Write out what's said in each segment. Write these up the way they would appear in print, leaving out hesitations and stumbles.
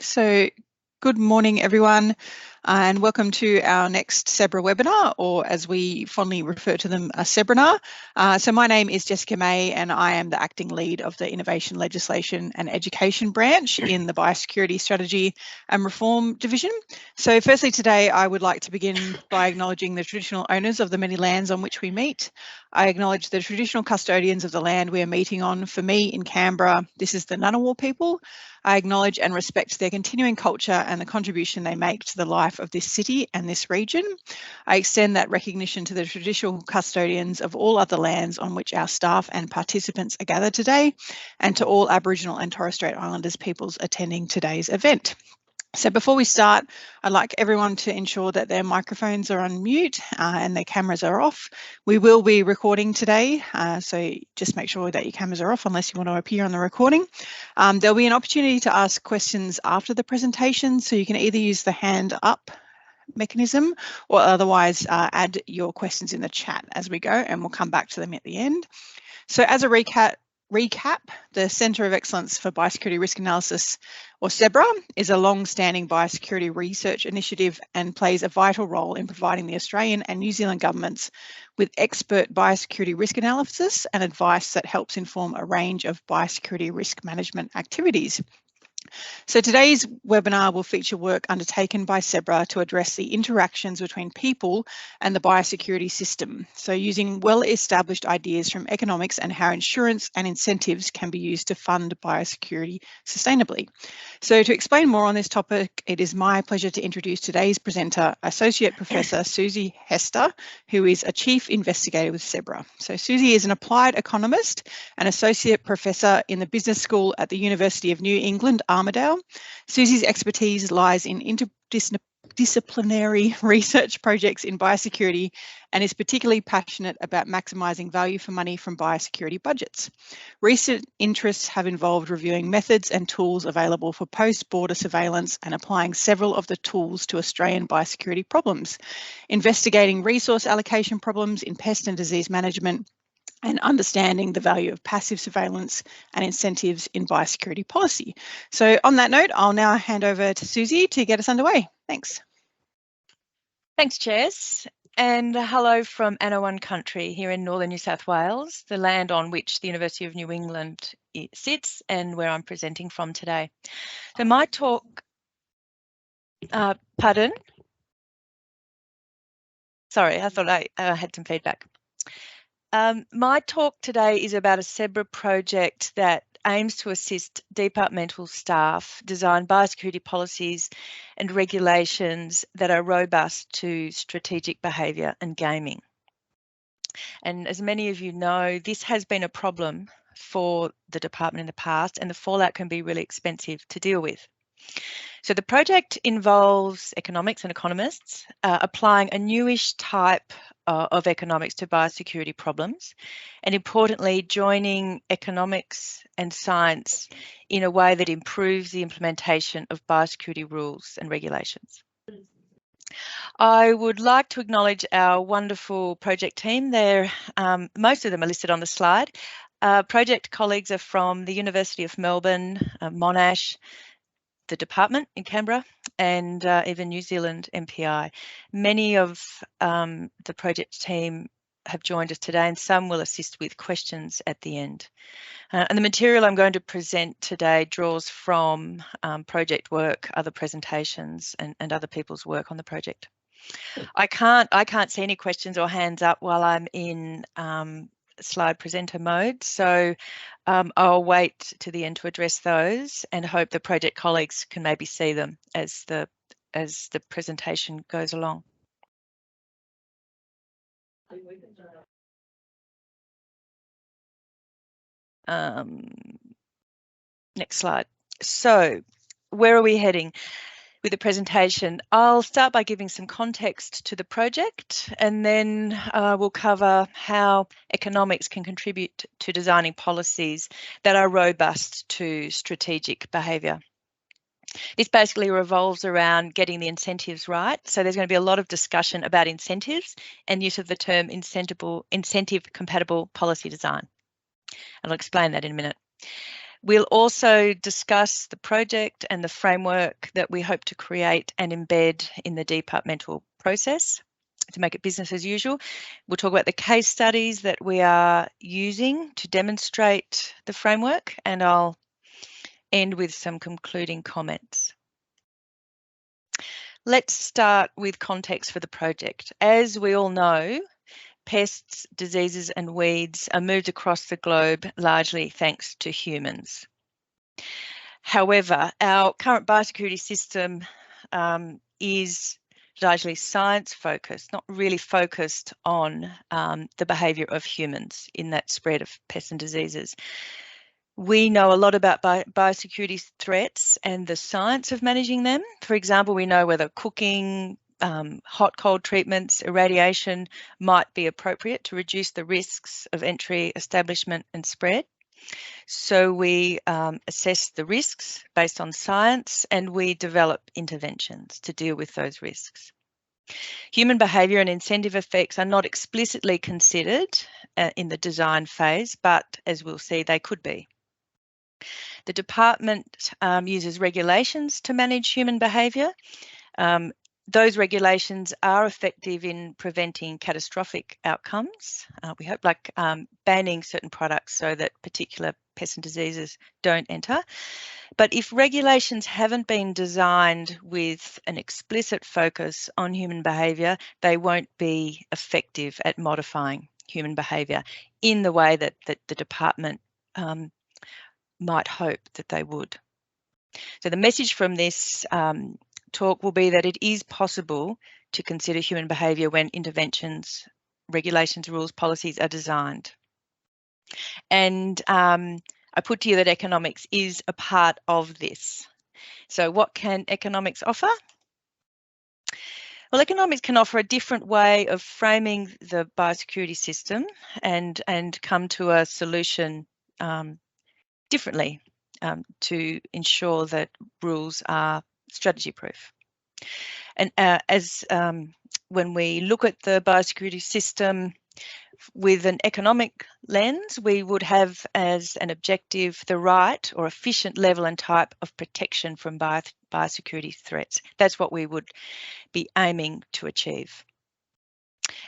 So good morning, everyone, and welcome to our next CEBRA webinar, or as we fondly refer to them, a CEBRAnar. So my name is Jessica May, and I am the acting lead of the Innovation, Legislation and Education branch in the Biosecurity Strategy and Reform Division. So firstly today, I would like to begin by acknowledging the traditional owners of the many lands on which we meet. I acknowledge the traditional custodians of the land we are meeting on. For me in Canberra, this is the Ngunnawal people. I acknowledge and respect their continuing culture and the contribution they make to the life of this city and this region. I extend that recognition to the traditional custodians of all other lands on which our staff and participants are gathered today, and to all Aboriginal and Torres Strait Islanders peoples attending today's event. So before we start, I'd like everyone to ensure that their microphones are on mute and their cameras are off. We will be recording today, so just make sure that your cameras are off unless you want to appear on the recording. There'll be an opportunity to ask questions after the presentation, so you can either use the hand up mechanism or otherwise add your questions in the chat as we go, and we'll come back to them at the end. So as a recap, the Centre of Excellence for Biosecurity Risk Analysis, or CEBRA, is a long-standing biosecurity research initiative and plays a vital role in providing the Australian and New Zealand governments with expert biosecurity risk analysis and advice that helps inform a range of biosecurity risk management activities. So today's webinar will feature work undertaken by CEBRA to address the interactions between people and the biosecurity system. So using well-established ideas from economics and how insurance and incentives can be used to fund biosecurity sustainably. So to explain more on this topic, it is my pleasure to introduce today's presenter, Associate Professor Susie Hester, who is a Chief Investigator with CEBRA. So Susie is an applied economist and Associate Professor in the Business School at the University of New England, Armidale. Susie's expertise lies in interdisciplinary research projects in biosecurity and is particularly passionate about maximising value for money from biosecurity budgets. Recent interests have involved reviewing methods and tools available for post-border surveillance and applying several of the tools to Australian biosecurity problems, investigating resource allocation problems in pest and disease management, and understanding the value of passive surveillance and incentives in biosecurity policy. So on that note, I'll now hand over to Susie to get us underway. Thanks. Thanks, Jess. And hello from Anawan country here in northern New South Wales, the land on which the University of New England sits and where I'm presenting from today. So my talk, pardon? Sorry, I thought I had some feedback. My talk today is about a CEBRA project that aims to assist departmental staff design biosecurity policies and regulations that are robust to strategic behaviour and gaming. And as many of you know, this has been a problem for the department in the past, and the fallout can be really expensive to deal with. So the project involves economics and economists applying a newish type of economics to biosecurity problems, and importantly, joining economics and science in a way that improves the implementation of biosecurity rules and regulations. I would like to acknowledge our wonderful project team. Most of them are listed on the slide. Project colleagues are from the University of Melbourne, Monash, the department in Canberra, and even New Zealand MPI. Many of the project team have joined us today, and some will assist with questions at the end. And the material I'm going to present today draws from project work, other presentations, and other people's work on the project. I can't see any questions or hands up while I'm in slide presenter mode, so I'll wait to the end to address those and hope the project colleagues can maybe see them as the presentation goes along. Next slide. So where are we heading with the presentation? I'll start by giving some context to the project, and then we'll cover how economics can contribute to designing policies that are robust to strategic behaviour. This basically revolves around getting the incentives right. So there's going to be a lot of discussion about incentives and use of the term incentive compatible policy design. And I'll explain that in a minute. We'll also discuss the project and the framework that we hope to create and embed in the departmental process to make it business as usual. We'll talk about the case studies that we are using to demonstrate the framework, and I'll end with some concluding comments. Let's start with context for the project. As we all know, pests, diseases and weeds are moved across the globe largely thanks to humans. However, our current biosecurity system is largely science focused, not really focused on the behaviour of humans in that spread of pests and diseases. We know a lot about biosecurity threats and the science of managing them. For example, we know whether cooking, hot cold treatments, irradiation might be appropriate to reduce the risks of entry, establishment and spread. So we assess the risks based on science and we develop interventions to deal with those risks. Human behaviour and incentive effects are not explicitly considered in the design phase, but as we'll see, they could be. The department uses regulations to manage human behaviour. Those regulations are effective in preventing catastrophic outcomes. We hope, like banning certain products so that particular pests and diseases don't enter. But if regulations haven't been designed with an explicit focus on human behaviour, they won't be effective at modifying human behaviour in the way that the department might hope that they would. So the message from this talk will be that it is possible to consider human behaviour when interventions, regulations, rules, policies are designed. And I put to you that economics is a part of this. So what can economics offer? Well, economics can offer a different way of framing the biosecurity system and come to a solution differently to ensure that rules are strategy proof. And when we look at the biosecurity system with an economic lens, we would have as an objective the right or efficient level and type of protection from biosecurity threats. That's what we would be aiming to achieve.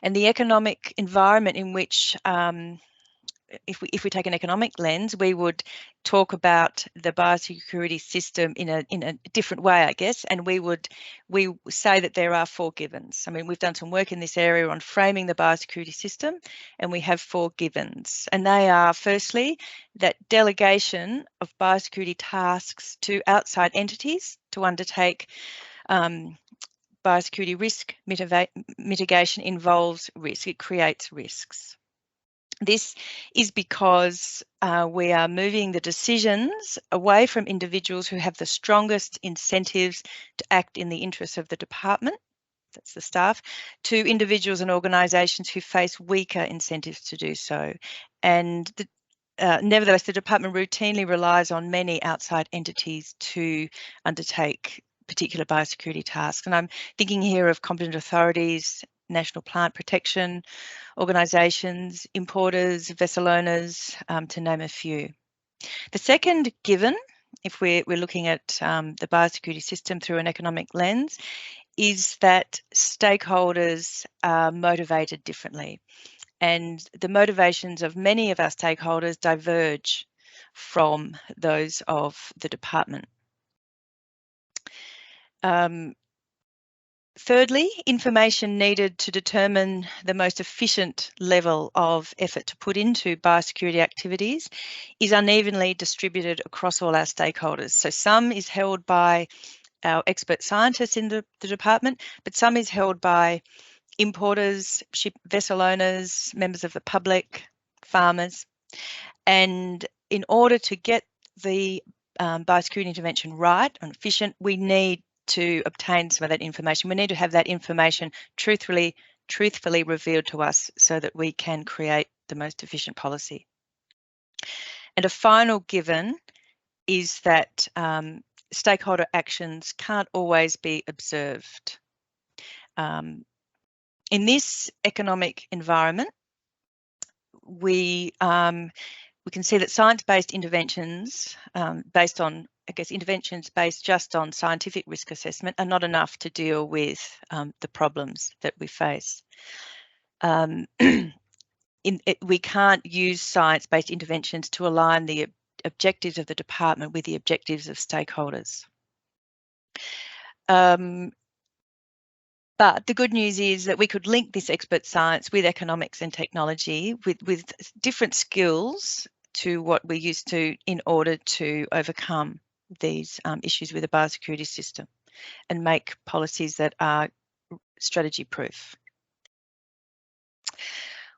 And the economic environment in which if we take an economic lens, we would talk about the biosecurity system in a different way, I guess, and we say that there are 4 givens. I mean, we've done some work in this area on framing the biosecurity system, and we have 4 givens, and they are firstly that delegation of biosecurity tasks to outside entities to undertake biosecurity risk mitigation involves risk. It creates risks. This is because we are moving the decisions away from individuals who have the strongest incentives to act in the interests of the department, that's the staff, to individuals and organisations who face weaker incentives to do so. And nevertheless, the department routinely relies on many outside entities to undertake particular biosecurity tasks. And I'm thinking here of competent authorities, national plant protection organisations, importers, vessel owners, to name a few. The second given, if we're looking at the biosecurity system through an economic lens, is that stakeholders are motivated differently. And the motivations of many of our stakeholders diverge from those of the department. Thirdly, information needed to determine the most efficient level of effort to put into biosecurity activities is unevenly distributed across all our stakeholders. So some is held by our expert scientists in the department, but some is held by importers, ship vessel owners, members of the public, farmers. And in order to get the biosecurity intervention right and efficient, we need to obtain some of that information. We need to have that information truthfully revealed to us so that we can create the most efficient policy. And a final given is that stakeholder actions can't always be observed. In this economic environment, we we can see that science-based interventions based on, I guess, interventions based just on scientific risk assessment are not enough to deal with the problems that we face. We can't use science-based interventions to align the objectives of the department with the objectives of stakeholders. But the good news is that we could link this expert science with economics and technology with different skills to what we're used to in order to overcome these issues with the biosecurity system and make policies that are strategy proof.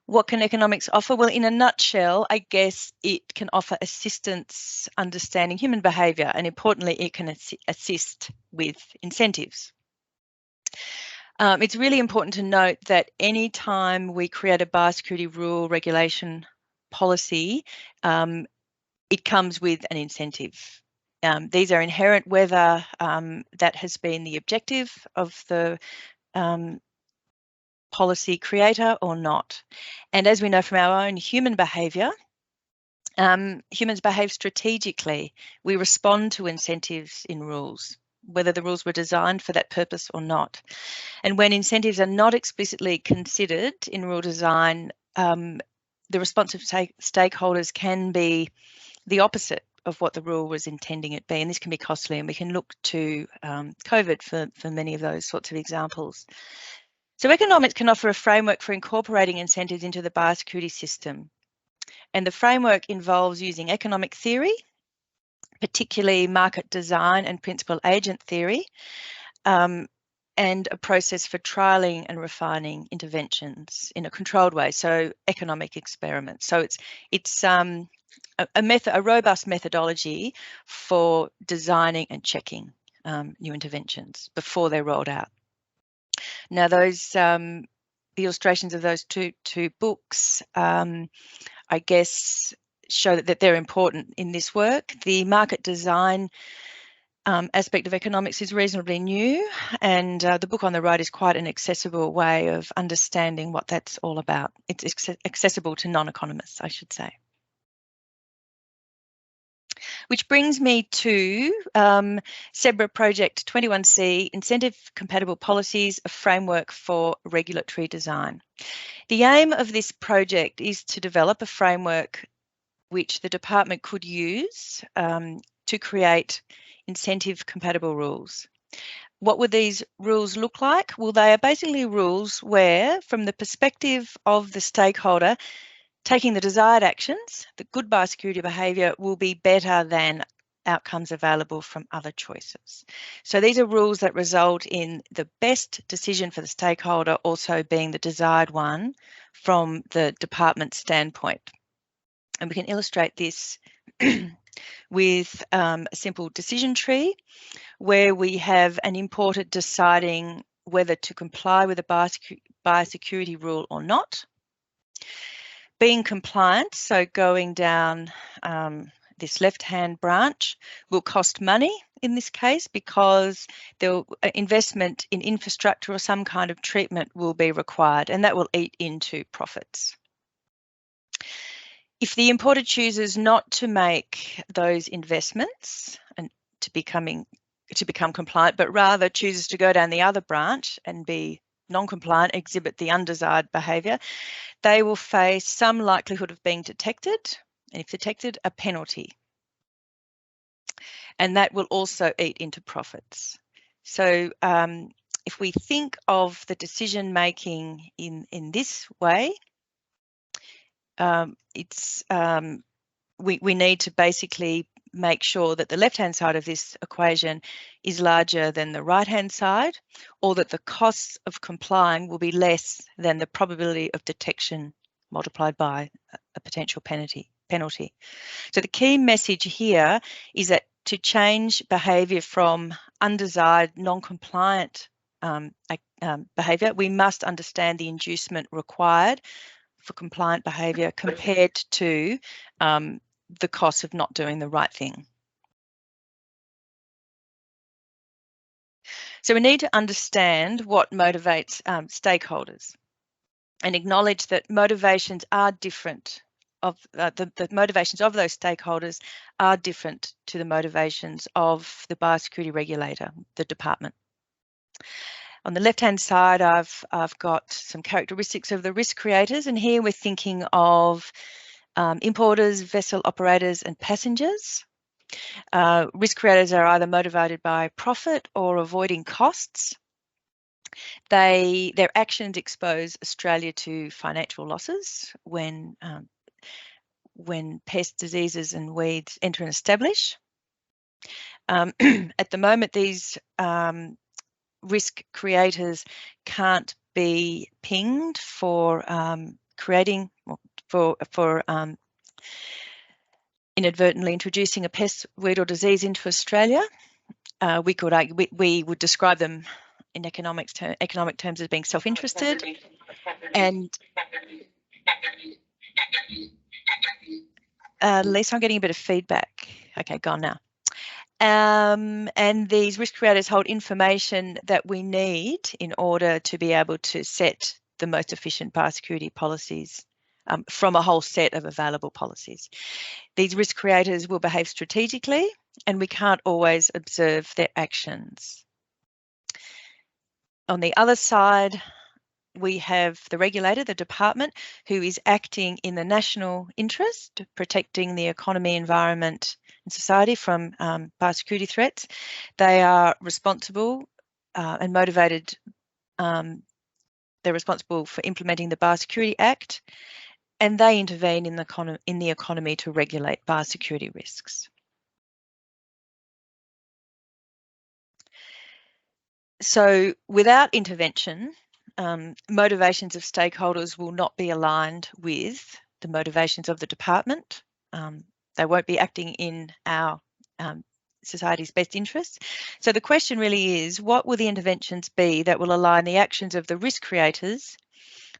What can economics offer? Well, in a nutshell, I guess it can offer assistance understanding human behaviour, and importantly, it can assist with incentives. It's really important to note that any time we create a biosecurity rule, regulation, policy, it comes with an incentive. These are inherent whether that has been the objective of the policy creator or not. And as we know from our own human behaviour, humans behave strategically. We respond to incentives in rules, whether the rules were designed for that purpose or not. And when incentives are not explicitly considered in rule design, the response of stakeholders can be the opposite of what the rule was intending it be, and this can be costly, and we can look to COVID for many of those sorts of examples. So economics can offer a framework for incorporating incentives into the biosecurity system, and the framework involves using economic theory, particularly market design and principal agent theory, and a process for trialling and refining interventions in a controlled way, so economic experiments. So it's a robust methodology for designing and checking new interventions before they're rolled out. Now, those the illustrations of those two books, I guess, show that they're important in this work. The market design aspect of economics is reasonably new, and the book on the right is quite an accessible way of understanding what that's all about. It's accessible to non-economists, I should say. Which brings me to CEBRA Project 21C, Incentive Compatible Policies, a Framework for Regulatory Design. The aim of this project is to develop a framework which the department could use to create incentive compatible rules. What would these rules look like? Well, they are basically rules where, from the perspective of the stakeholder, taking the desired actions, the good biosecurity behaviour will be better than outcomes available from other choices. So these are rules that result in the best decision for the stakeholder also being the desired one from the department standpoint. And we can illustrate this with a simple decision tree where we have an importer deciding whether to comply with a biosecurity rule or not. Being compliant, so going down this left-hand branch, will cost money in this case because the investment in infrastructure or some kind of treatment will be required, and that will eat into profits. If the importer chooses not to make those investments and to become compliant, but rather chooses to go down the other branch and be non-compliant, exhibit the undesired behaviour, they will face some likelihood of being detected, and if detected, a penalty. And that will also eat into profits. So if we think of the decision making in this way, we need to basically make sure that the left-hand side of this equation is larger than the right-hand side, or that the costs of complying will be less than the probability of detection multiplied by a potential penalty. So the key message here is that to change behaviour from undesired, non-compliant behaviour, we must understand the inducement required for compliant behaviour compared to the cost of not doing the right thing. So we need to understand what motivates stakeholders and acknowledge that motivations are different the motivations of those stakeholders are different to the motivations of the biosecurity regulator, the department. On the left-hand side, I've got some characteristics of the risk creators, and here we're thinking of importers, vessel operators, and passengers. Risk creators are either motivated by profit or avoiding costs. Their actions expose Australia to financial losses when pests, diseases, and weeds enter and establish. At the moment, these risk creators can't be pinged for creating for inadvertently introducing a pest, weed, or disease into Australia. We could argue, we would describe them in economic terms as being self-interested, and Lisa, I'm getting a bit of feedback. Okay, gone now. And these risk creators hold information that we need in order to be able to set the most efficient biosecurity policies from a whole set of available policies. These risk creators will behave strategically, and we can't always observe their actions. On the other side, we have the regulator, the department, who is acting in the national interest, protecting the economy, environment, and society from biosecurity threats. They are responsible and motivated. They're responsible for implementing the Biosecurity Act, and they intervene in the economy to regulate biosecurity risks. So without intervention, motivations of stakeholders will not be aligned with the motivations of the department. They won't be acting in our society's best interests. So the question really is, what will the interventions be that will align the actions of the risk creators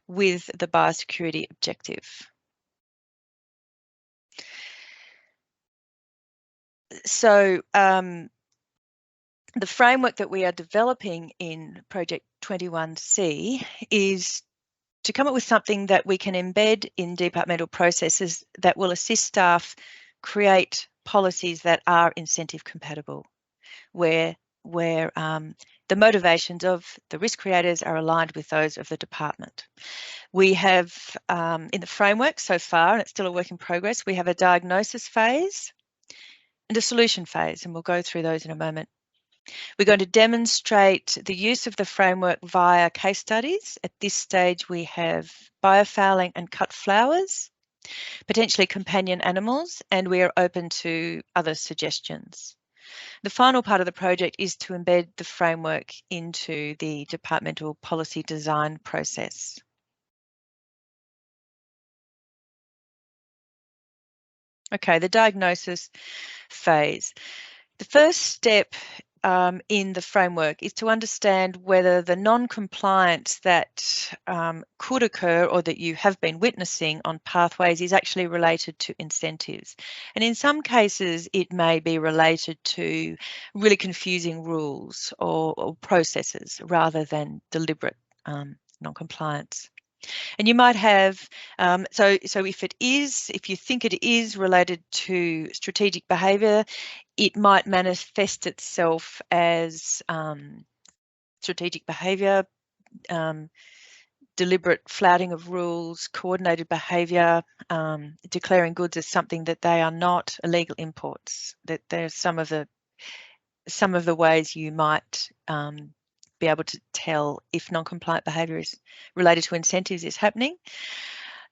with the biosecurity objective? So the framework that we are developing in Project 21C is to come up with something that we can embed in departmental processes that will assist staff create policies that are incentive compatible, where the motivations of the risk creators are aligned with those of the department. We have, in the framework so far, and it's still a work in progress, we have a diagnosis phase and a solution phase, and we'll go through those in a moment. We're going to demonstrate the use of the framework via case studies. At this stage, we have biofouling and cut flowers, potentially companion animals, and we are open to other suggestions. The final part of the project is to embed the framework into the departmental policy design process. Okay, the diagnosis phase. The first step in the framework is to understand whether the non-compliance that could occur or that you have been witnessing on pathways is actually related to incentives. And in some cases, it may be related to really confusing rules or processes rather than deliberate non-compliance. And you might have, so if you think it is related to strategic behaviour, it might manifest itself as strategic behaviour, deliberate flouting of rules, coordinated behaviour, declaring goods as something that they are not, illegal imports. That there's some of the ways you might be able to tell if non-compliant behaviour is related to incentives is happening.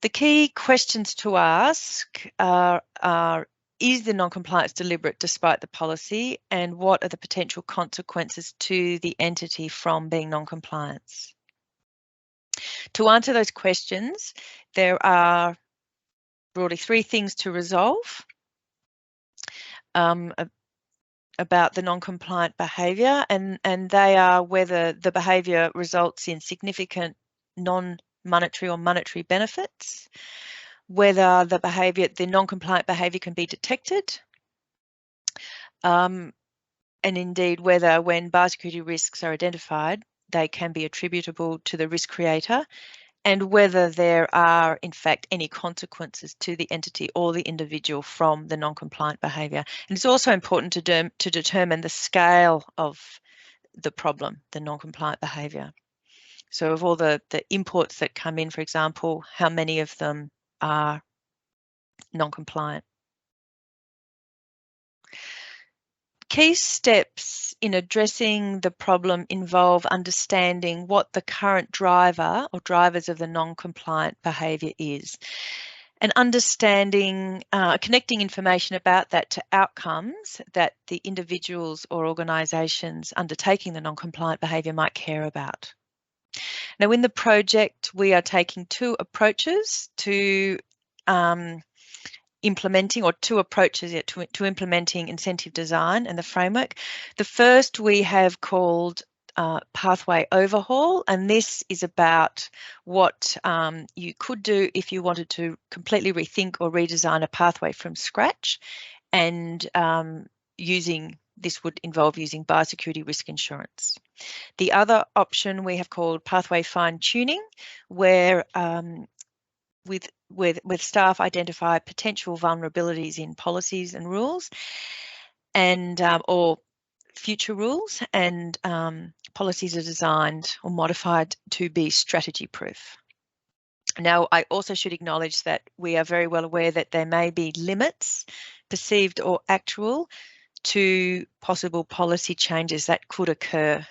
The key questions to ask are is the non-compliance deliberate despite the policy, and what are the potential consequences to the entity from being non-compliance? To answer those questions, there are broadly three things to resolve about the non-compliant behaviour, and they are whether the behaviour results in significant non-monetary or monetary benefits, whether the non-compliant behaviour can be detected, and indeed whether when biosecurity risks are identified, they can be attributable to the risk creator, and whether there are, in fact, any consequences to the entity or the individual from the non-compliant behaviour. And it's also important to determine the scale of the problem, the non-compliant behaviour. So of all the imports that come in, for example, how many of them are non-compliant? Key steps in addressing the problem involve understanding what the current driver or drivers of the non-compliant behaviour is, and understanding, connecting information about that to outcomes that the individuals or organisations undertaking the non-compliant behaviour might care about. Now, in the project, we are taking two approaches to implementing, or two approaches to implementing incentive design and the framework. The first we have called pathway overhaul, and this is about what you could do if you wanted to completely rethink or redesign a pathway from scratch, and this would involve using biosecurity risk insurance. The other option we have called pathway fine tuning, where with staff identify potential vulnerabilities in policies and rules, and or future rules, and policies are designed or modified to be strategy proof. Now, I also should acknowledge that we are very well aware that there may be limits, perceived or actual, to possible policy changes that could occur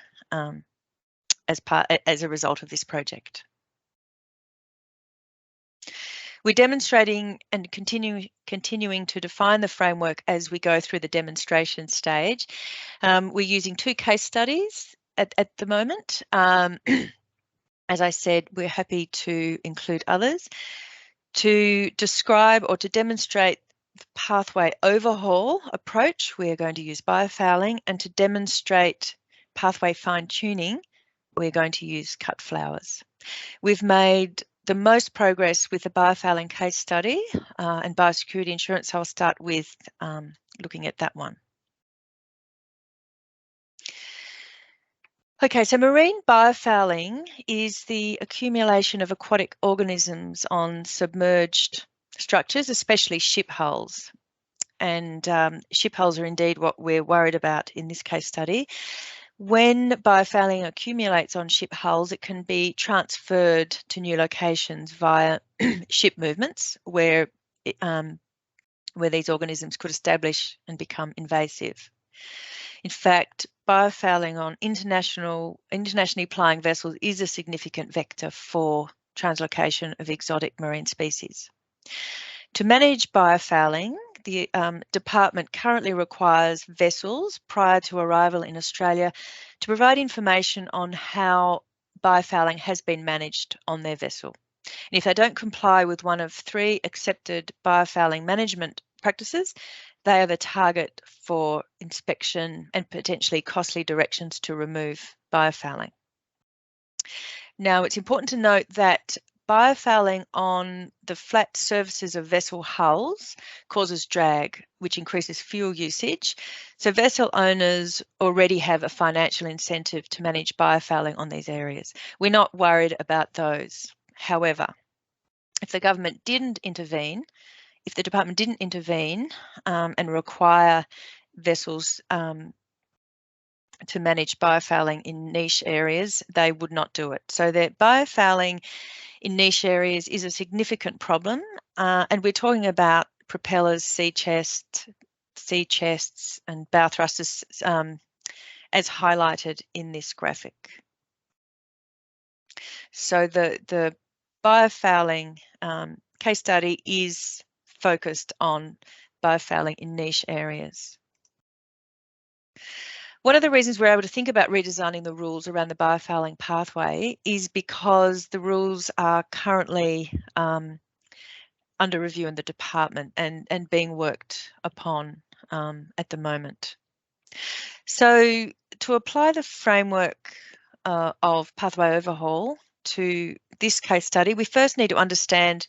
as a result of this project. We're demonstrating and continuing to define the framework as we go through the demonstration stage. We're using two case studies at the moment. As I said, we're happy to include others. To describe or to demonstrate the pathway overhaul approach, we are going to use biofouling, and to demonstrate pathway fine tuning, we're going to use cut flowers. We've made the most progress with the biofouling case study and biosecurity insurance, so I'll start with looking at that one. Okay, so marine biofouling is the accumulation of aquatic organisms on submerged structures, especially ship hulls. And ship hulls are indeed what we're worried about in this case study. When biofouling accumulates on ship hulls, it can be transferred to new locations via ship movements, where these organisms could establish and become invasive. In fact, biofouling on internationally plying vessels is a significant vector for translocation of exotic marine species. To manage biofouling, the department currently requires vessels prior to arrival in Australia to provide information on how biofouling has been managed on their vessel. And if they don't comply with one of 3 accepted biofouling management practices, they are the target for inspection and potentially costly directions to remove biofouling. Now, it's important to note that biofouling on the flat surfaces of vessel hulls causes drag, which increases fuel usage. So vessel owners already have a financial incentive to manage biofouling on these areas. We're not worried about those. However, if the government didn't intervene, if the department didn't intervene and require vessels to manage biofouling in niche areas, they would not do it. So that biofouling in niche areas is a significant problem, and we're talking about propellers, sea chests, and bow thrusters, as highlighted in this graphic. So the biofouling case study is focused on biofouling in niche areas. One of the reasons we're able to think about redesigning the rules around the biofouling pathway is because the rules are currently under review in the department and being worked upon at the moment. So to apply the framework of pathway overhaul to this case study, we first need to understand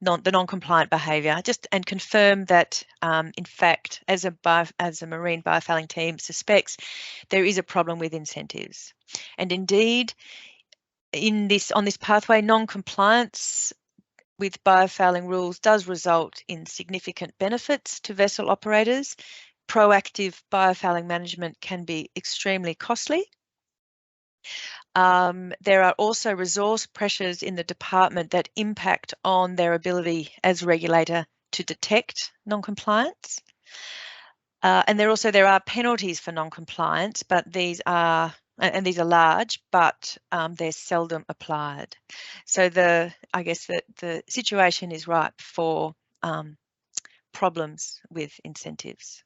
the non-compliant behaviour, and confirm that, in fact, as a marine biofouling team suspects, there is a problem with incentives. And indeed, on this pathway, non-compliance with biofouling rules does result in significant benefits to vessel operators. Proactive biofouling management can be extremely costly. There are also resource pressures in the department that impact on their ability as regulator to detect non-compliance. And there are penalties for non-compliance, but these are large, but they're seldom applied. So I guess the situation is ripe for problems with incentives.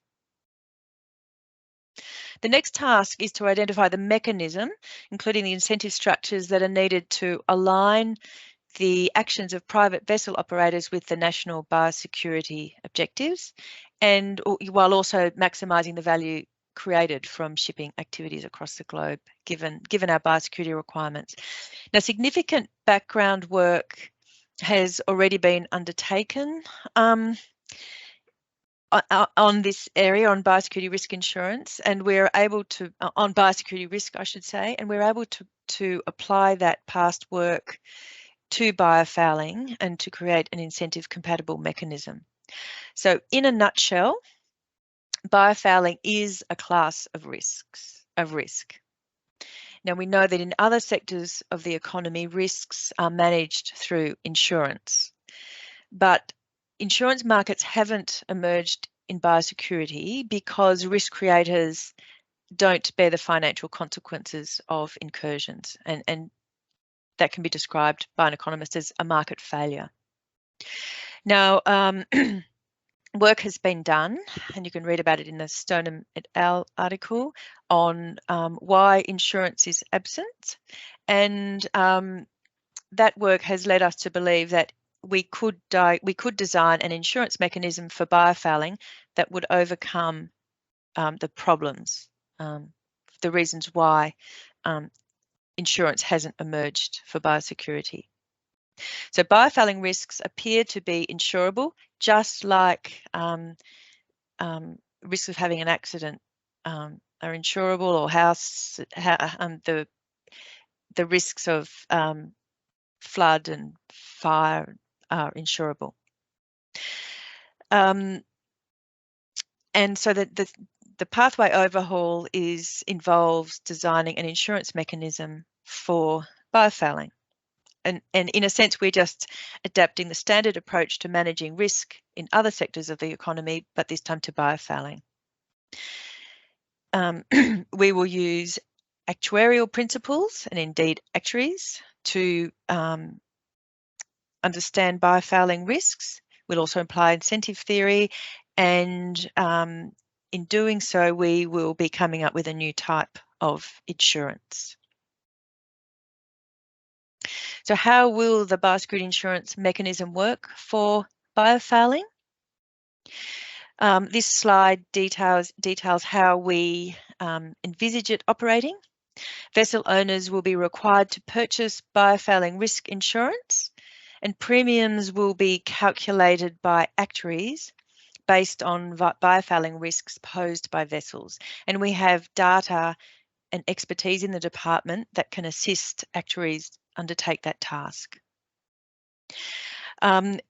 The next task is to identify the mechanism, including the incentive structures that are needed to align the actions of private vessel operators with the national biosecurity objectives, and while also maximising the value created from shipping activities across the globe, given our biosecurity requirements. Now, significant background work has already been undertaken on this area, on biosecurity risk insurance, and we're able to, on biosecurity risk, I should say, and we're able to apply that past work to biofouling and to create an incentive compatible mechanism. So in a nutshell, biofouling is a class of risk. Now, we know that in other sectors of the economy, risks are managed through insurance, but insurance markets haven't emerged in biosecurity because risk creators don't bear the financial consequences of incursions, and that can be described by an economist as a market failure. Now, work has been done, and you can read about it in the Stoneham et al. Article on why insurance is absent, and that work has led us to believe that we could design an insurance mechanism for biofouling that would overcome the problems, the reasons why insurance hasn't emerged for biosecurity. So biofouling risks appear to be insurable, just like risks of having an accident are insurable, or the risks of flood and fire are insurable. And so the pathway overhaul involves designing an insurance mechanism for biofouling. And in a sense, we're just adapting the standard approach to managing risk in other sectors of the economy, but this time to biofouling. We will use actuarial principles and indeed actuaries to understand biofouling risks. We'll also apply incentive theory, and in doing so, we will be coming up with a new type of insurance. So how will the biosecurity insurance mechanism work for biofouling? This slide details how we envisage it operating. Vessel owners will be required to purchase biofouling risk insurance, and premiums will be calculated by actuaries based on biofouling risks posed by vessels. And we have data and expertise in the department that can assist actuaries undertake that task.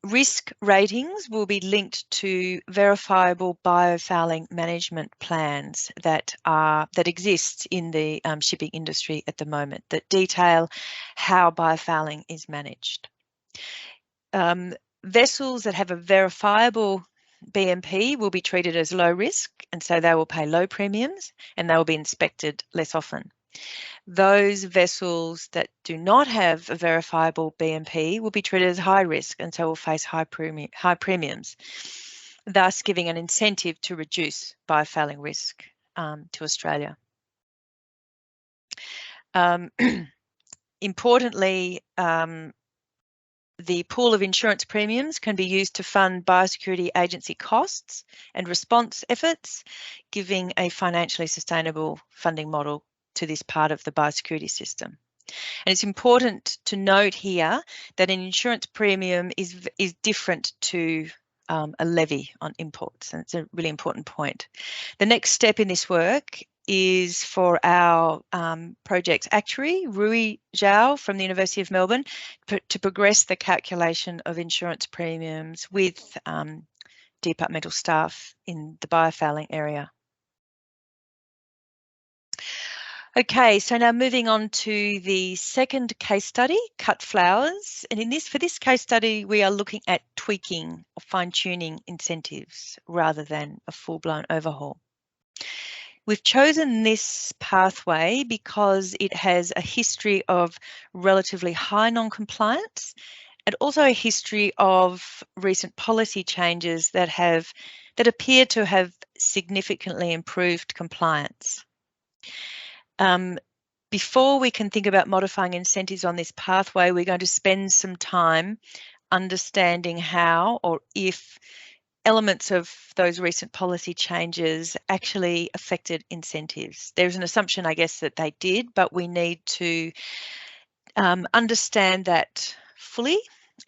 Risk ratings will be linked to verifiable biofouling management plans that exist in the shipping industry at the moment, that detail how biofouling is managed. Vessels that have a verifiable BMP will be treated as low risk, and so they will pay low premiums and they will be inspected less often. Those vessels that do not have a verifiable BMP will be treated as high risk, and so will face high premiums, thus giving an incentive to reduce biofouling risk to Australia. Importantly, the pool of insurance premiums can be used to fund biosecurity agency costs and response efforts, giving a financially sustainable funding model to this part of the biosecurity system. And it's important to note here that an insurance premium is different to a levy on imports, and it's a really important point. The next step in this work is for our project's actuary, Rui Zhao from the University of Melbourne, to progress the calculation of insurance premiums with departmental staff in the biofouling area. Okay, so now moving on to the second case study, cut flowers. And for this case study, we are looking at tweaking or fine-tuning incentives rather than a full-blown overhaul. We've chosen this pathway because it has a history of relatively high non-compliance and also a history of recent policy changes that appear to have significantly improved compliance. Before we can think about modifying incentives on this pathway, we're going to spend some time understanding how or if elements of those recent policy changes actually affected incentives. There's an assumption, I guess, that they did, but we need to understand that fully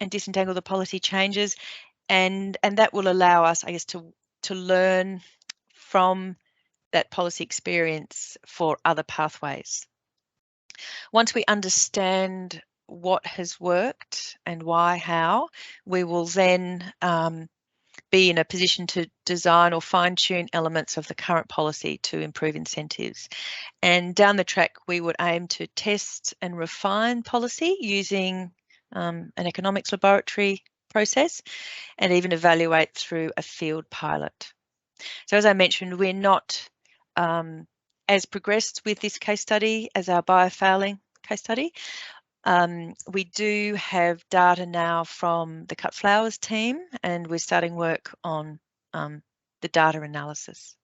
and disentangle the policy changes, and that will allow us, I guess, to learn from that policy experience for other pathways. Once we understand what has worked and why, how, we will then be in a position to design or fine-tune elements of the current policy to improve incentives. And down the track, we would aim to test and refine policy using an economics laboratory process and even evaluate through a field pilot. So as I mentioned, we're not as progressed with this case study as our biofouling case study. We do have data now from the cut flowers team, and we're starting work on the data analysis.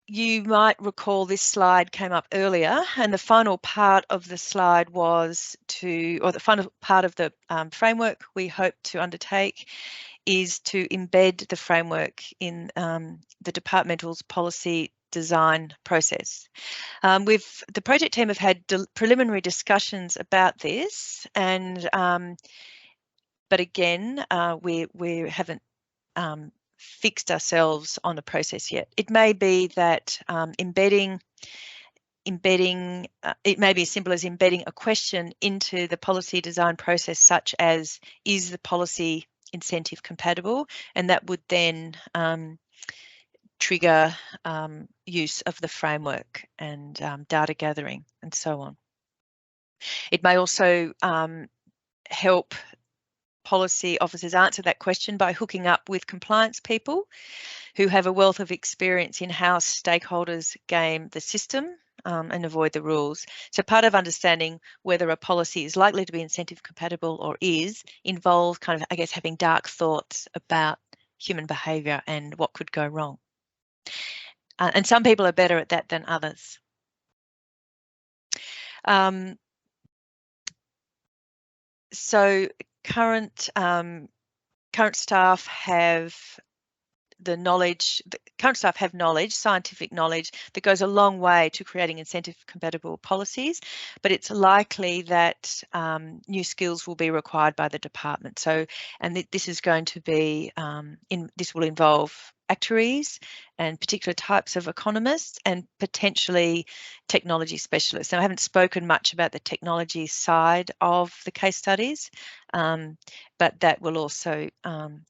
You might recall this slide came up earlier, and the final part of the slide was the final part of the framework we hope to undertake is to embed the framework in the departmental's policy design process. The project team have had preliminary discussions about this, and but again, we haven't fixed ourselves on a process yet. It may be that it may be as simple as embedding a question into the policy design process, such as, is the policy incentive compatible? And that would then trigger use of the framework and data gathering and so on. It may also help policy officers answer that question by hooking up with compliance people who have a wealth of experience in how stakeholders game the system and avoid the rules. So part of understanding whether a policy is likely to be incentive compatible or involves kind of, I guess, having dark thoughts about human behaviour and what could go wrong. And some people are better at that than others. So current staff have the knowledge, scientific knowledge that goes a long way to creating incentive compatible policies, but it's likely that new skills will be required by the department. So, and this is going to be, this will involve actuaries and particular types of economists and potentially technology specialists. Now, I haven't spoken much about the technology side of the case studies, but that will also,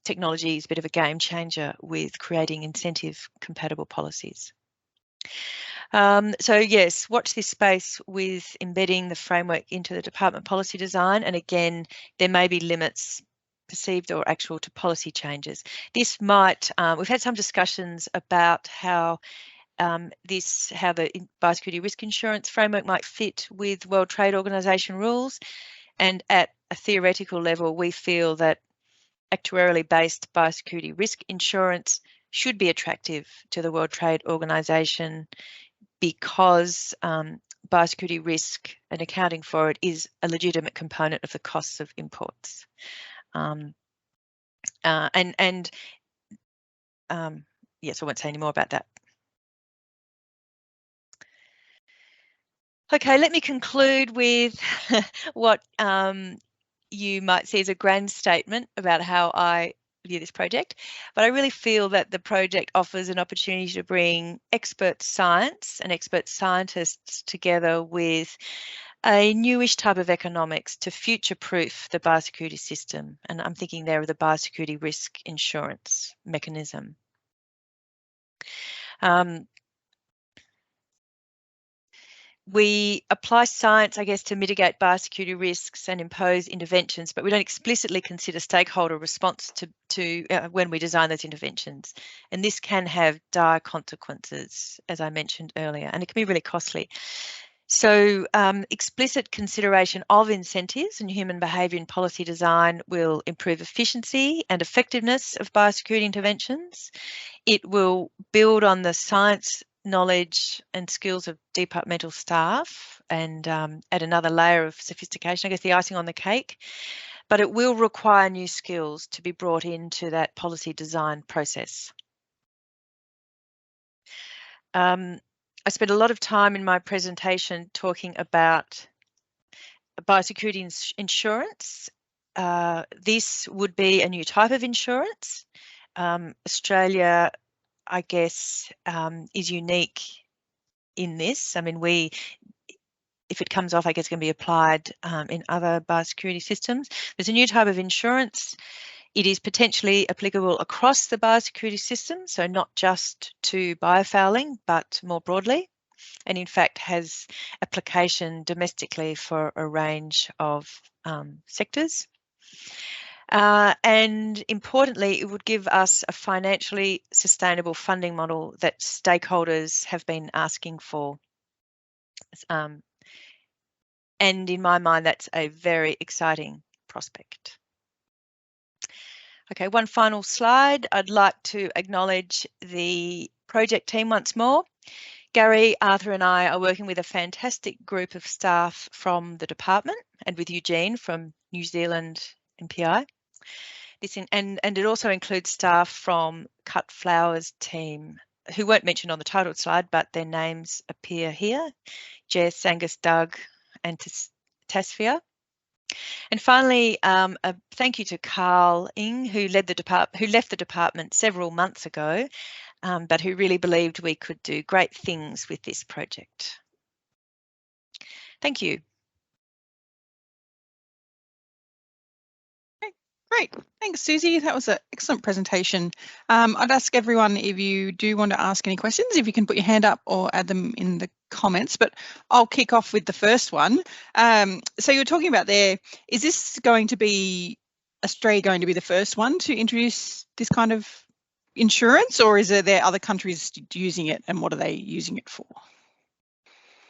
technology is a bit of a game changer with creating incentive compatible policies. So yes, watch this space with embedding the framework into the department policy design. And again, there may be limits, perceived or actual, to policy changes. This might, we've had some discussions about how the biosecurity risk insurance framework might fit with World Trade Organization rules. And at a theoretical level, we feel that actuarially based biosecurity risk insurance should be attractive to the World Trade Organization because biosecurity risk and accounting for it is a legitimate component of the costs of imports. Yes, I won't say any more about that. Okay, let me conclude with what you might see as a grand statement about how I view this project, but I really feel that the project offers an opportunity to bring expert science and expert scientists together with a newish type of economics to future-proof the biosecurity system. And I'm thinking there of the biosecurity risk insurance mechanism. We apply science, I guess, to mitigate biosecurity risks and impose interventions, but we don't explicitly consider stakeholder response to when we design those interventions. And this can have dire consequences, as I mentioned earlier, and it can be really costly. So explicit consideration of incentives and human behaviour in policy design will improve efficiency and effectiveness of biosecurity interventions. It will build on the science, knowledge and skills of departmental staff and add another layer of sophistication, I guess the icing on the cake, but it will require new skills to be brought into that policy design process. I spent a lot of time in my presentation talking about biosecurity insurance. This would be a new type of insurance. Australia, I guess, is unique in this. I mean, if it comes off, I guess it can be applied in other biosecurity systems. There's a new type of insurance. It is potentially applicable across the biosecurity system, so not just to biofouling, but more broadly, and in fact has application domestically for a range of sectors. And importantly, it would give us a financially sustainable funding model that stakeholders have been asking for. And in my mind, that's a very exciting prospect. Okay, one final slide. I'd like to acknowledge the project team once more. Gary, Arthur and I are working with a fantastic group of staff from the department and with Eugene from New Zealand MPI. And it also includes staff from Cut Flowers team who weren't mentioned on the title slide, but their names appear here: Jess, Angus, Doug and Tasfia. And finally, a thank you to Carl Ing, who left the department several months ago, but who really believed we could do great things with this project. Thank you. Great, thanks Susie, that was an excellent presentation. I'd ask everyone, if you do want to ask any questions, if you can put your hand up or add them in the comments, but I'll kick off with the first one. So you're talking about there, is this going to be, Australia going to be the first one to introduce this kind of insurance, or is there other countries using it, and what are they using it for?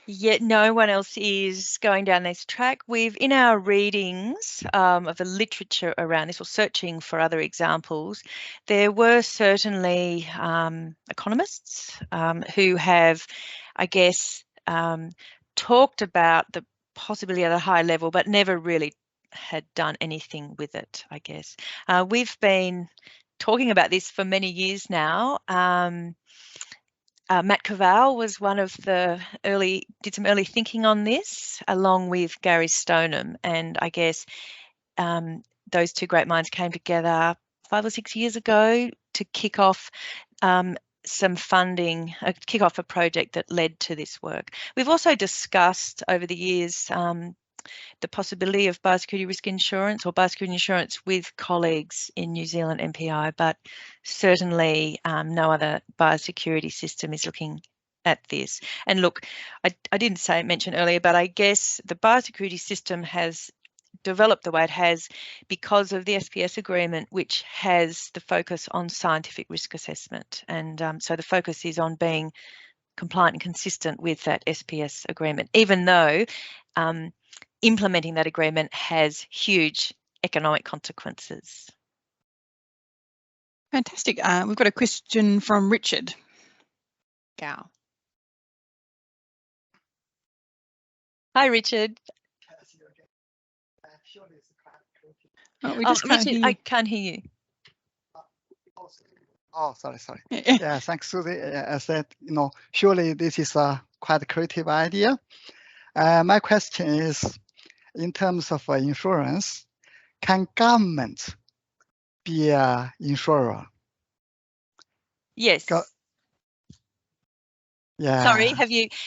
Yet no one else is going down this track. We've, in our readings of the literature around this, or searching for other examples, there were certainly economists who have, I guess, talked about the possibility at a high level, but never really had done anything with it, I guess. We've been talking about this for many years now. Matt Cavell was one of the did some early thinking on this, along with Gary Stoneham. And I guess those two great minds came together 5 or 6 years ago to kick off some funding, kick off a project that led to this work. We've also discussed over the years the possibility of biosecurity risk insurance or biosecurity insurance with colleagues in New Zealand MPI, but certainly no other biosecurity system is looking at this. And look, I didn't mention earlier, but I guess the biosecurity system has developed the way it has because of the SPS agreement, which has the focus on scientific risk assessment. And so the focus is on being compliant and consistent with that SPS agreement, even though implementing that agreement has huge economic consequences. Fantastic. We've got a question from Richard Gow. Hi, Richard. Oh, we just can't Richard, hear you. I can't hear you. Oh, sorry. Yeah, thanks, Susie. I said, surely this is a quite creative idea. My question is, in terms of insurance, can government be an insurer? Yes. Yeah. Sorry,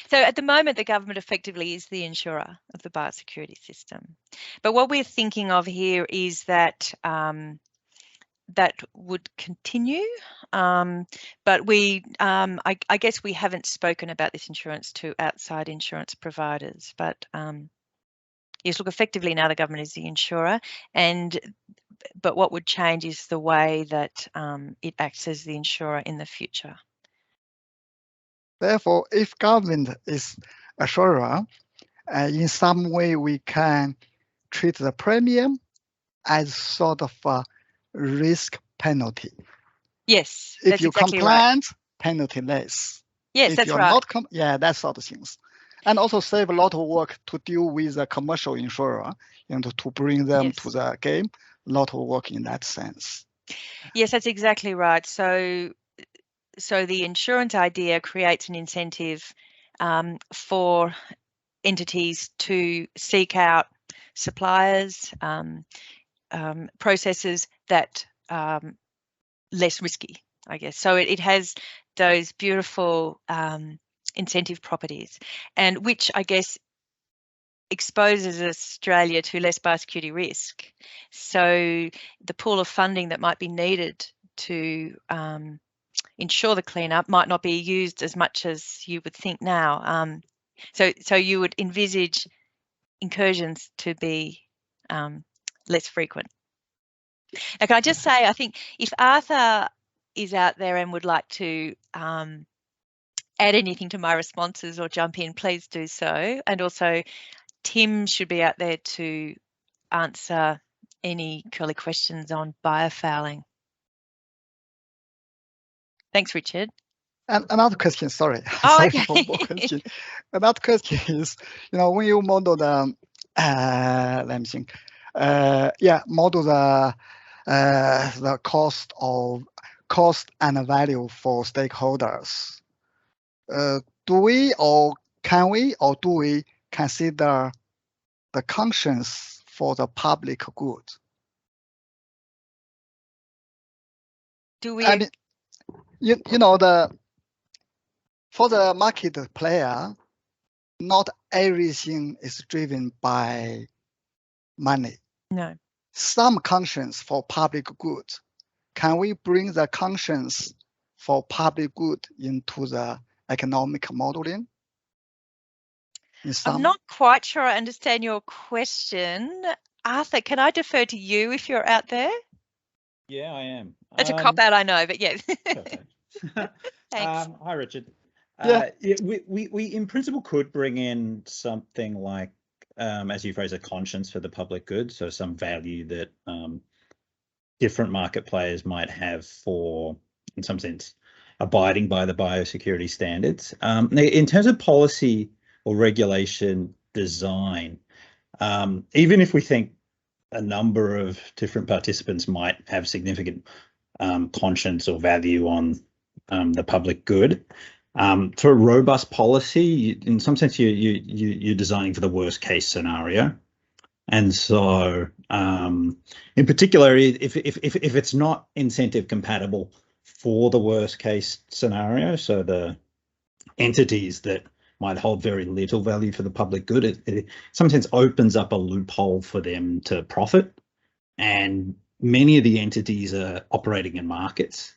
so at the moment, the government effectively is the insurer of the biosecurity system. But what we're thinking of here is that that would continue. But I guess we haven't spoken about this insurance to outside insurance providers. But yes, look, effectively now the government is the insurer, but what would change is the way that it acts as the insurer in the future. Therefore, if government is insurer, in some way we can treat the premium as sort of a risk penalty. Yes, if that's you exactly compliant, right. penalty less. Yes, if that's you're right. not that sort of things. And also save a lot of work to deal with a commercial insurer and to bring them to the game. A lot of work in that sense. Yes, that's exactly right. So the insurance idea creates an incentive for entities to seek out suppliers, processes that less risky, I guess. So it has those beautiful incentive properties, and which I guess exposes Australia to less biosecurity risk. So the pool of funding that might be needed to ensure the cleanup might not be used as much as you would think now. So you would envisage incursions to be less frequent. Now, can I just say, I think if Arthur is out there and would like to add anything to my responses or jump in, please do so. And also, Tim should be out there to answer any curly questions on biofouling. Thanks, Richard. And another question, sorry. Oh, sorry okay. for more question. Another question is, when you model the, let me think, model the cost and value for stakeholders. Do we or do we consider the conscience for the public good? Do we? I mean, for the market player, not everything is driven by money. No. Some conscience for public good. Can we bring the conscience for public good into the economic modeling? I'm not quite sure I understand your question. Arthur, can I defer to you if you're out there? Yeah, I am. It's a cop-out, I know, but yeah. Perfect. Thanks. Hi, Richard. Yeah. We in principle could bring in something like, as you phrase, a conscience for the public good, so some value that different market players might have for, in some sense, abiding by the biosecurity standards. In terms of policy or regulation design, even if we think a number of different participants might have significant conscience or value on the public good, for a robust policy, in some sense, you're designing for the worst case scenario. And so, in particular, if it's not incentive compatible for the worst case scenario, so the entities that might hold very little value for the public good, it in some sense opens up a loophole for them to profit. And many of the entities are operating in markets.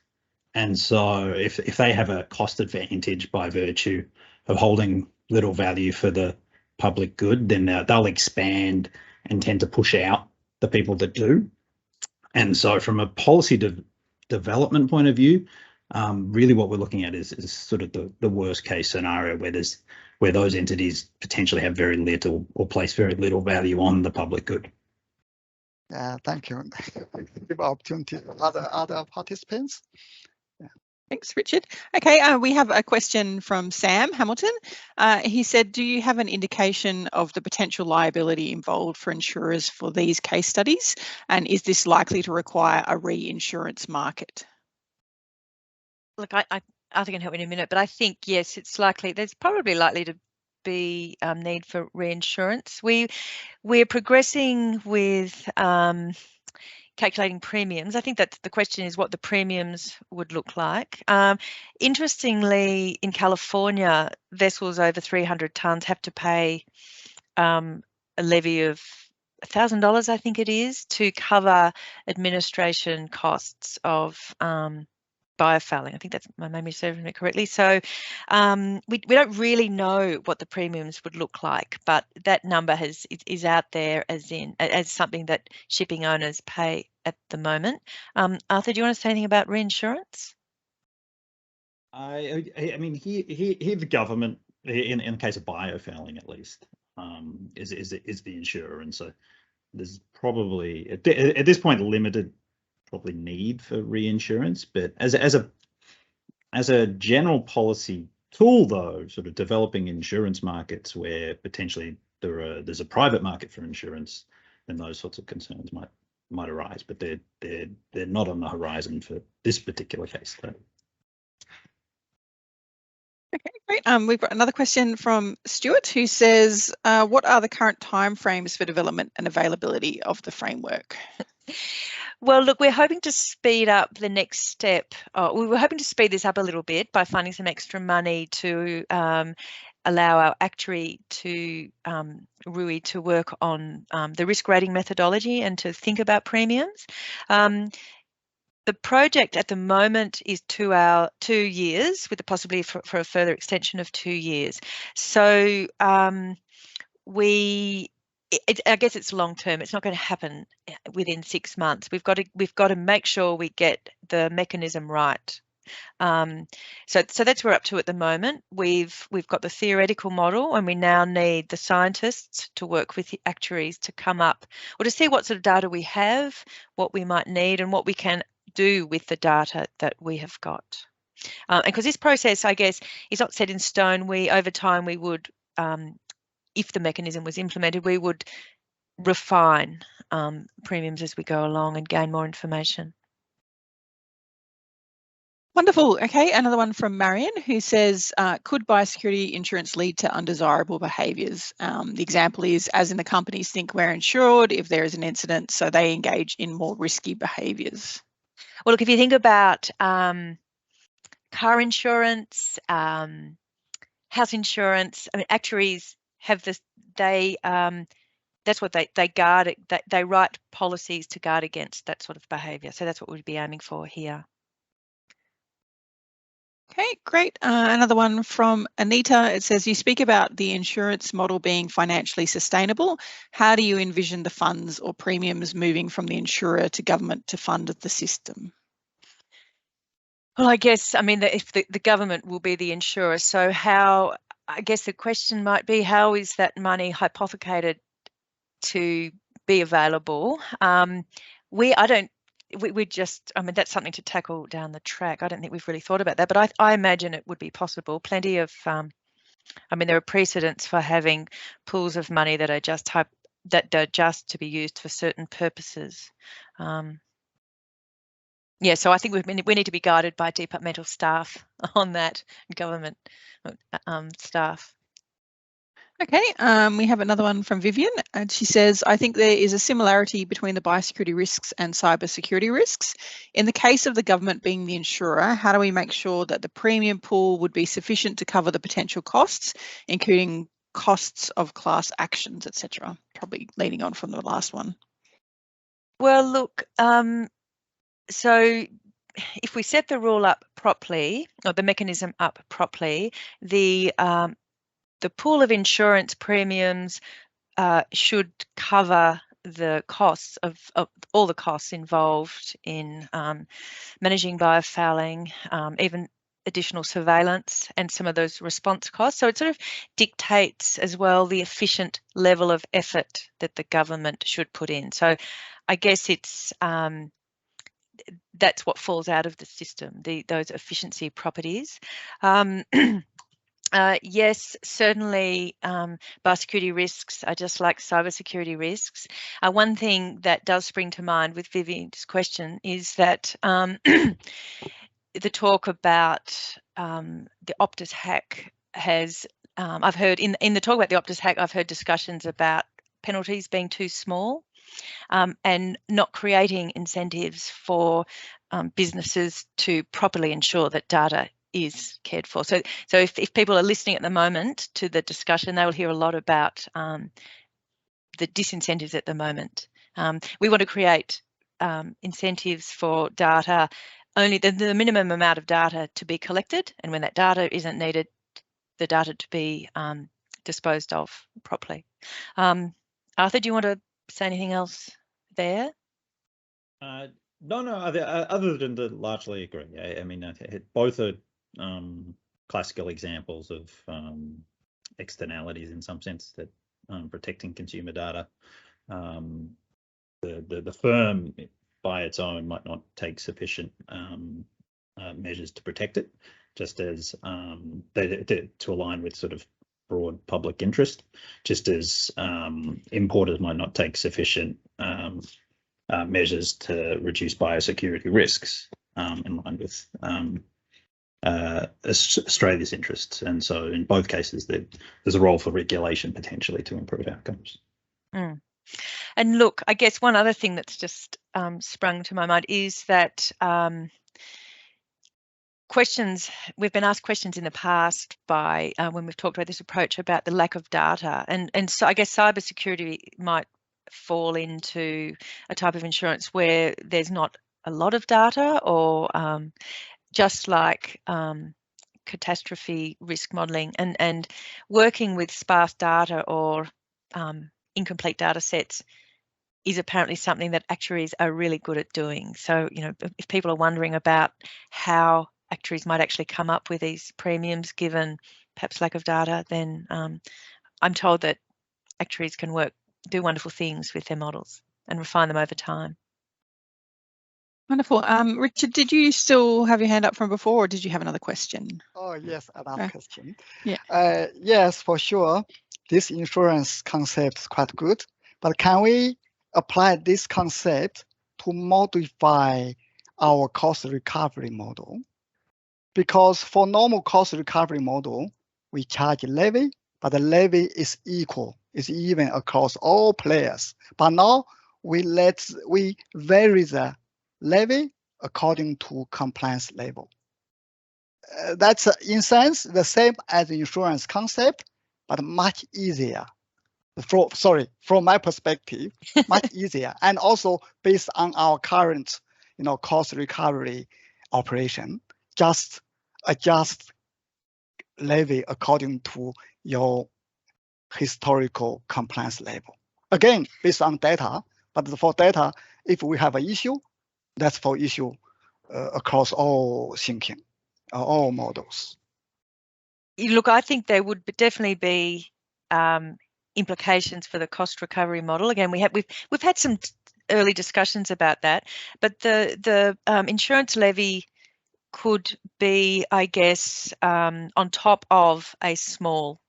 And so if they have a cost advantage by virtue of holding little value for the public good, then they'll expand and tend to push out the people that do. And so from a policy development point of view, really what we're looking at is sort of the worst case scenario where those entities potentially have very little or place very little value on the public good. Thank you. Give opportunity to other participants. Thanks, Richard. Okay, we have a question from Sam Hamilton. He said, do you have an indication of the potential liability involved for insurers for these case studies? And is this likely to require a reinsurance market? Look, Arthur can help me in a minute, but I think, yes, it's likely. There's probably likely to be need for reinsurance. We're progressing with calculating premiums, I think that the question is what the premiums would look like. Interestingly, in California, vessels over 300 tonnes have to pay a levy of $1,000, I think it is, to cover administration costs of biofouling. I think that's my memory serves me correctly. So we don't really know what the premiums would look like, but that number is out there as something that shipping owners pay at the moment. Arthur, do you want to say anything about reinsurance? I mean, here the government, in the case of biofouling at least, is the insurer, and so there's probably at this point limited probably need for reinsurance. But as a general policy tool, though, sort of developing insurance markets where potentially there's a private market for insurance, then those sorts of concerns might arise. But they're not on the horizon for this particular case, though. Okay, great. We've got another question from Stuart, who says, what are the current timeframes for development and availability of the framework? Well, look, we're hoping to speed up the next step. We were hoping to speed this up a little bit by finding some extra money to allow our actuary to Rui to work on the risk rating methodology and to think about premiums. The project at the moment is 2 years with the possibility for a further extension of 2 years. So I guess it's long term. It's not going to happen within 6 months. We've got to make sure we get the mechanism right. So that's where we're up to at the moment. We've got the theoretical model, and we now need the scientists to work with the actuaries to come up or to see what sort of data we have, what we might need, and what we can do with the data that we have got. And because this process, I guess, is not set in stone, over time we would, if the mechanism was implemented, we would refine premiums as we go along and gain more information. Wonderful. Okay, another one from Marion, who says, could biosecurity insurance lead to undesirable behaviours? The example is, as in the companies think we're insured if there is an incident, so they engage in more risky behaviours. Well, look, if you think about car insurance, house insurance, I mean, actuaries have this, that's what they guard, they write policies to guard against that sort of behaviour. So that's what we'd be aiming for here. Okay, great. Another one from Anita. It says, you speak about the insurance model being financially sustainable. How do you envision the funds or premiums moving from the insurer to government to fund the system? Well, I guess, I mean, if the government will be the insurer, so how, I guess the question might be, how is that money hypothecated to be available? I mean, that's something to tackle down the track. I don't think we've really thought about that, but I imagine it would be possible. Plenty of, I mean, there are precedents for having pools of money that are just to be used for certain purposes. Yeah, so I think we need to be guided by departmental staff on that, government staff. Okay, we have another one from Vivian, and she says, I think there is a similarity between the biosecurity risks and cybersecurity risks. In the case of the government being the insurer, how do we make sure that the premium pool would be sufficient to cover the potential costs, including costs of class actions, etc.? Probably leading on from the last one. Well, look, so if we set the rule up properly, or the mechanism up properly, the pool of insurance premiums should cover the costs of all the costs involved in managing biofouling, even additional surveillance and some of those response costs. So it sort of dictates as well the efficient level of effort that the government should put in. So I guess it's that's what falls out of the system, those efficiency properties. Yes, certainly biosecurity risks are just like cybersecurity risks. One thing that does spring to mind with Vivian's question is that the talk about the Optus hack has, I've heard in the talk about the Optus hack, I've heard discussions about penalties being too small. and not creating incentives for businesses to properly ensure that data is cared for. So if people are listening at the moment to the discussion, they will hear a lot about the disincentives at the moment. We want to create incentives for data, only the minimum amount of data to be collected, and when that data isn't needed, the data to be disposed of properly. Arthur, do you want to say anything else there? No, other than to largely agree. I mean, both are classical examples of externalities in some sense that protecting consumer data. The firm by its own might not take sufficient measures to protect it, just as to align with sort of broad public interest, just as importers might not take sufficient measures to reduce biosecurity risks in line with Australia's interests. And so in both cases, there's a role for regulation potentially to improve outcomes. Mm. And look, I guess one other thing that's just sprung to my mind is that we've been asked questions in the past by when we've talked about this approach about the lack of data, and so I guess cybersecurity might fall into a type of insurance where there's not a lot of data, or just like catastrophe risk modelling and working with sparse data or incomplete data sets is apparently something that actuaries are really good at doing. So, you know, if people are wondering about how actuaries might actually come up with these premiums given perhaps lack of data, then I'm told that actuaries can do wonderful things with their models and refine them over time. Wonderful. Richard, did you still have your hand up from before, or did you have another question? Oh, yes, another question. Yeah. Yes, for sure. This insurance concept is quite good, but can we apply this concept to modify our cost recovery model? Because for normal cost recovery model, we charge levy, but the levy is even across all players. But now we vary the levy according to compliance level. That's in sense the same as the insurance concept, but much easier. From my perspective, much easier, and also based on our current, cost recovery operation, just adjust levy according to your historical compliance level. Again, based on data, but for data, if we have an issue, that's for issue across all thinking, all models. Look, I think there would definitely be implications for the cost recovery model. Again, we've had some early discussions about that, but the insurance levy could be, I guess, on top of a small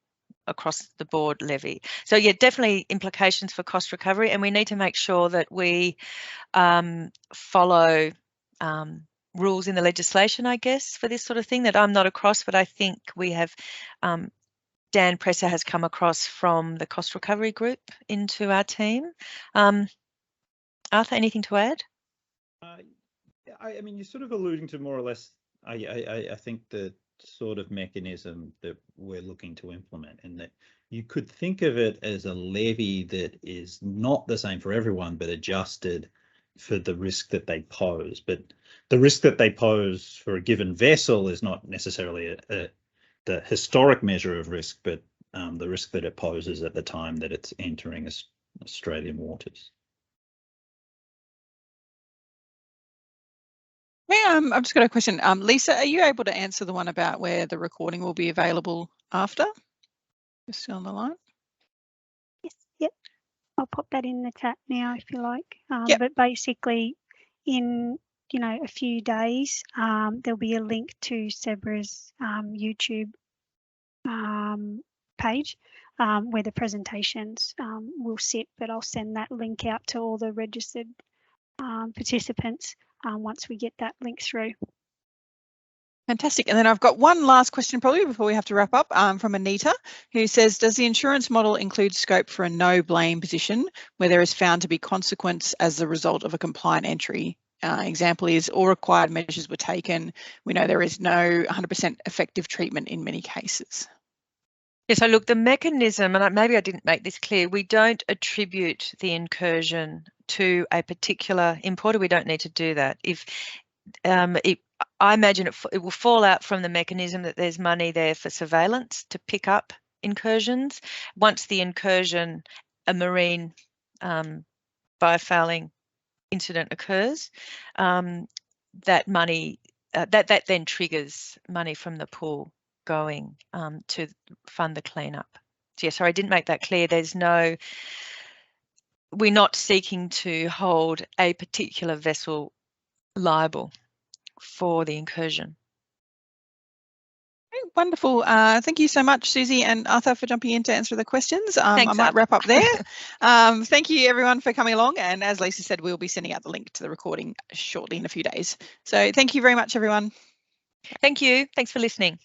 across the board levy. So yeah, definitely implications for cost recovery, and we need to make sure that we follow rules in the legislation, I guess, for this sort of thing that I'm not across, but I think we have Dan Presser has come across from the cost recovery group into our team. Arthur, anything to add? I mean, you're sort of alluding to more or less, I think, the sort of mechanism that we're looking to implement, and that you could think of it as a levy that is not the same for everyone, but adjusted for the risk that they pose. But the risk that they pose for a given vessel is not necessarily the historic measure of risk, but the risk that it poses at the time that it's entering Australian waters. Yeah, I've just got a question. Lisa, are you able to answer the one about where the recording will be available after? You're still on the line? Yes, yep. I'll pop that in the chat now if you like. Yep. But basically, in a few days, there'll be a link to CEBRA's YouTube page where the presentations will sit. But I'll send that link out to all the registered participants once we get that link through. Fantastic. And then I've got one last question probably before we have to wrap up from Anita, who says, does the insurance model include scope for a no blame position where there is found to be consequence as a result of a compliant entry? Example is all required measures were taken. We know there is no 100% effective treatment in many cases. Yeah, so look, the mechanism, and maybe I didn't make this clear, we don't attribute the incursion to a particular importer. We don't need to do that. If I imagine it will fall out from the mechanism that there's money there for surveillance to pick up incursions. Once the incursion, a marine biofouling incident occurs, that money, that then triggers money from the pool going to fund the cleanup. So yeah, sorry, I didn't make that clear. There's no, we're not seeking to hold a particular vessel liable for the incursion. Wonderful. Thank you so much, Susie and Arthur, for jumping in to answer the questions. Thanks, I might Arthur. wrap up there. Thank you, everyone, for coming along. And as Lisa said, we'll be sending out the link to the recording shortly in a few days. So thank you very much, everyone. Thank you. Thanks for listening.